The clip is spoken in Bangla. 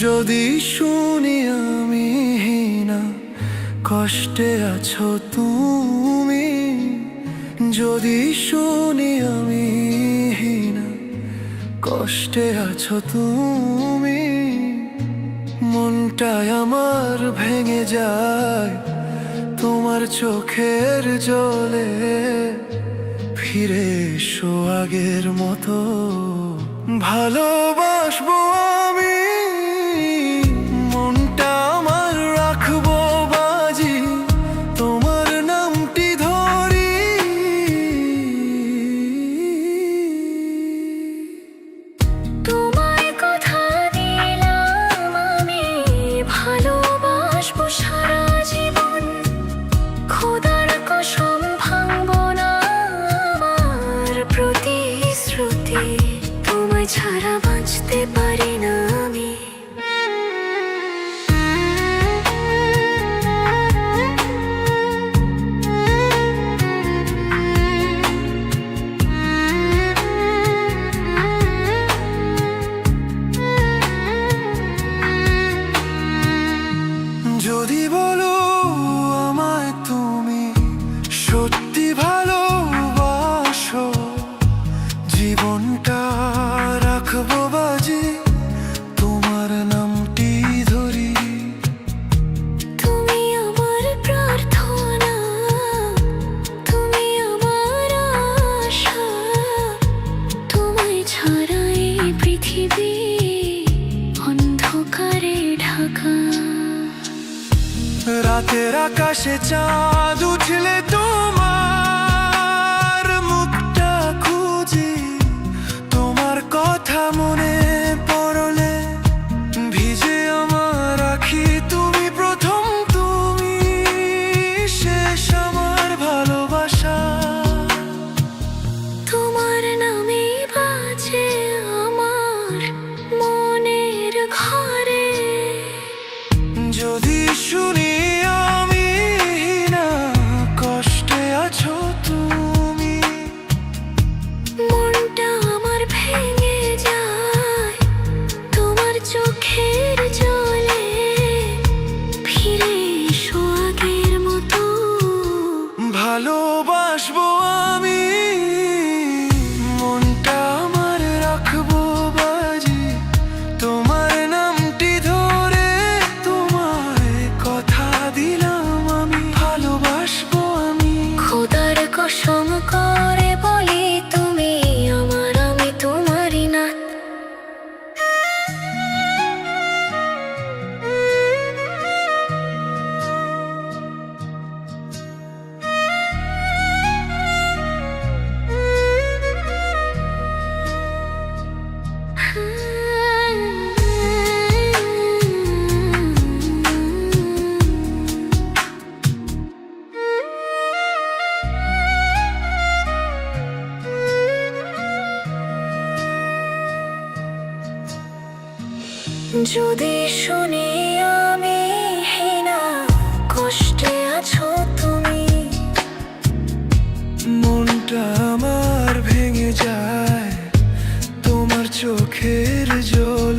যদি শুনি আমি না কষ্টে আছো তুমি, যদি শুনি আমি না কষ্টে আছো তুমি, মনটাই আমার ভেঙে যায় তোমার চোখের জলে। ফিরে এসো আগের মতো, ভালোবাসবো আমি, মনটা আমার রাখবো বাজি, তোমার নামটি ধরি। তোমায় কথা দিলাম আমি, ভালোবাসবো সারা জীবন। খোদার কসম ভাঙবো না আমার প্রতিশ্রুতি, তোমায় ছাড়া বাঁচতে পারি না আমি। যদি বলো আমায় তুমি সত্যি ভালোবাসো, জীবনটা রাখবো বাজি, তোমার নামটি ধরি। তুমি আমার প্রার্থনা, তুমি আমার আশা, তোমায় ছাড়া এই পৃথিবী অন্ধকারে ঢাকা। রাতের আকাশে চাঁদ উঠলে তোমার মুখটা খুঁজি, তোমার কথা মনে পড়লে ভিজে আমার আখি। তুমি প্রথম, তুমি শেষ আমার ভালোবাসা। তোমার নামে বাজে আমার মনের ঘরে। যদি শুনি আমি না কষ্টে আছো তুমি, মনটা আমার ভেঙে যায় তোমার চোখের জলে। ফিরে এসো আগের মতো, ভালোবাসবো আমি, মনটা আমার রাখবো বাজি, তোমার নামটি ধরে। তোমায় কথা দিলাম আমি, ভালোবাসবো আমি। খোদার কসম করে বলি তুমি আমার, আমি তোমারই না। যদি শুনি আমি না কষ্টে আছো তুমি, মনটা আমার ভেঙে যায় তোমার চোখের জল।